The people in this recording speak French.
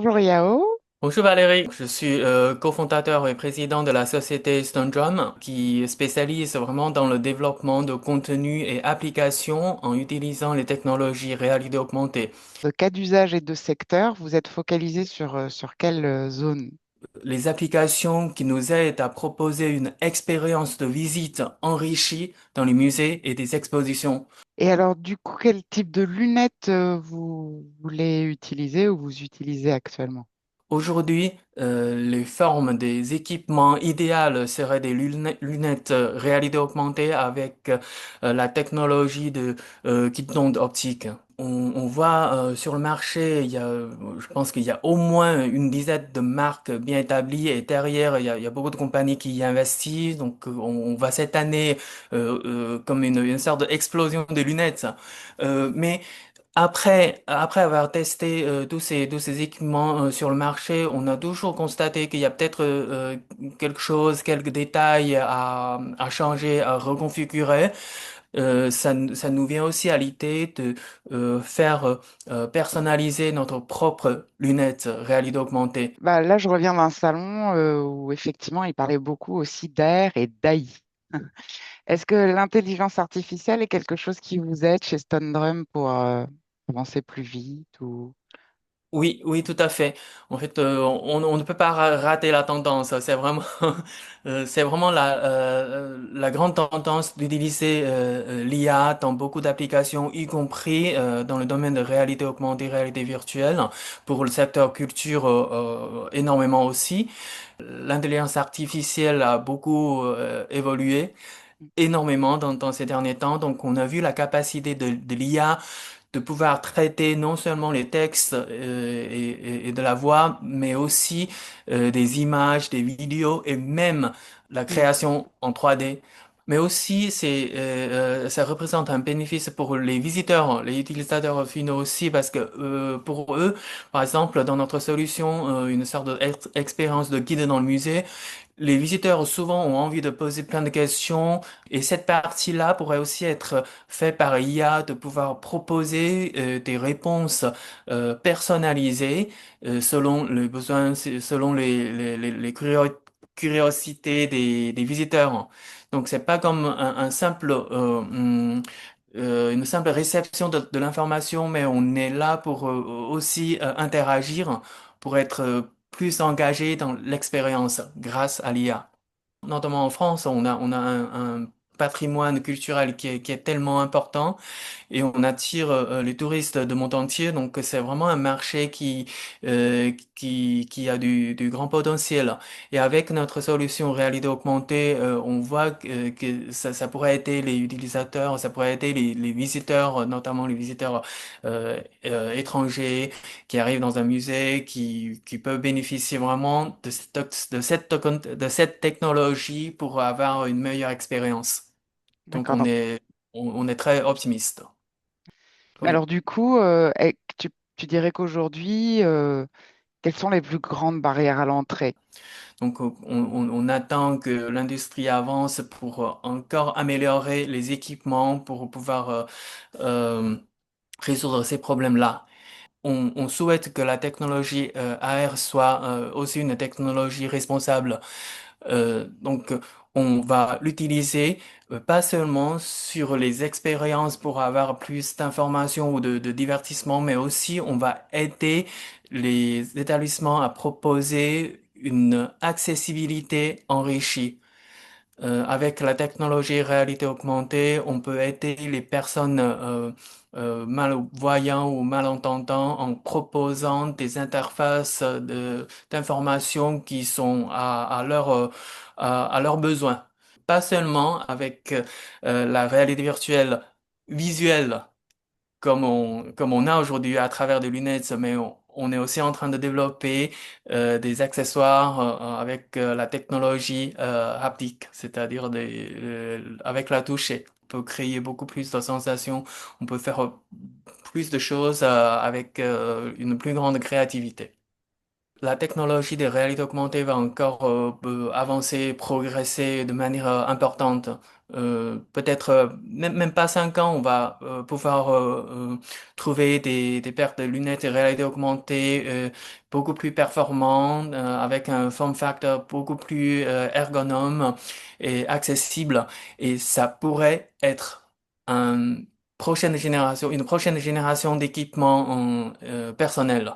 Bonjour Yao. Bonjour Valérie, je suis cofondateur et président de la société Stone Drum qui spécialise vraiment dans le développement de contenus et applications en utilisant les technologies réalité augmentée. De cas d'usage et de secteur, vous êtes focalisé sur quelle zone? Les applications qui nous aident à proposer une expérience de visite enrichie dans les musées et des expositions. Et alors, du coup, quel type de lunettes vous voulez utiliser ou vous utilisez actuellement? Aujourd'hui, les formes des équipements idéales seraient des lunettes réalité augmentée avec la technologie de kit d'onde optique. On voit sur le marché, je pense qu'il y a au moins une dizaine de marques bien établies et derrière, il y a beaucoup de compagnies qui y investissent. Donc, on voit cette année comme une sorte d'explosion des lunettes. Mais après avoir testé tous ces équipements sur le marché, on a toujours constaté qu'il y a peut-être quelque chose, quelques détails à changer, à reconfigurer. Ça nous vient aussi à l'idée de faire personnaliser notre propre lunette réalité augmentée. Bah, là, je reviens d'un salon où effectivement, il parlait beaucoup aussi d'air et d'AI. Est-ce que l'intelligence artificielle est quelque chose qui vous aide chez Stone Drum pour avancer plus vite ou... Oui, oui, tout à fait. En fait, on ne peut pas rater la tendance. C'est vraiment, c'est vraiment la grande tendance d'utiliser l'IA dans beaucoup d'applications, y compris dans le domaine de réalité augmentée, réalité virtuelle, pour le secteur culture énormément aussi. L'intelligence artificielle a beaucoup évolué énormément dans ces derniers temps. Donc, on a vu la capacité de l'IA de pouvoir traiter non seulement les textes et de la voix, mais aussi des images, des vidéos et même la Mm. création en 3D. Mais aussi, ça représente un bénéfice pour les visiteurs, les utilisateurs finaux aussi, parce que pour eux, par exemple, dans notre solution, une sorte d'expérience de guide dans le musée, les visiteurs souvent ont envie de poser plein de questions et cette partie-là pourrait aussi être faite par IA, de pouvoir proposer des réponses personnalisées selon les besoins, selon curiosités des visiteurs. Donc c'est pas comme un simple une simple réception de l'information, mais on est là pour aussi interagir, pour être plus engagé dans l'expérience grâce à l'IA. Notamment en France, on a un patrimoine culturel qui est tellement important et on attire les touristes de monde entier. Donc c'est vraiment un marché qui a du grand potentiel. Et avec notre solution réalité augmentée, on voit que ça pourrait aider les utilisateurs, ça pourrait aider les visiteurs, notamment les visiteurs étrangers qui arrivent dans un musée, qui peuvent bénéficier vraiment de cette technologie pour avoir une meilleure expérience. Donc D'accord. on est très optimiste. Alors du coup, tu dirais qu'aujourd'hui, quelles sont les plus grandes barrières à l'entrée? Donc, on attend que l'industrie avance pour encore améliorer les équipements pour pouvoir euh, résoudre ces problèmes-là. On souhaite que la technologie AR soit aussi une technologie responsable. Donc, on va l'utiliser pas seulement sur les expériences pour avoir plus d'informations ou de divertissement, mais aussi on va aider les établissements à proposer une accessibilité enrichie. Avec la technologie réalité augmentée, on peut aider les personnes malvoyantes ou malentendantes en proposant des interfaces d'informations qui sont à leurs besoins. Pas seulement avec la réalité virtuelle visuelle comme on a aujourd'hui à travers des lunettes, mais on est aussi en train de développer des accessoires avec la technologie haptique, c'est-à-dire avec la touche. On peut créer beaucoup plus de sensations, on peut faire plus de choses avec une plus grande créativité. la technologie de réalité augmentée va encore avancer, progresser de manière importante. Peut-être même pas 5 ans, on va pouvoir trouver des paires de lunettes de réalité augmentée beaucoup plus performantes, avec un form factor beaucoup plus ergonome et accessible. Et ça pourrait être une prochaine génération d'équipements personnels.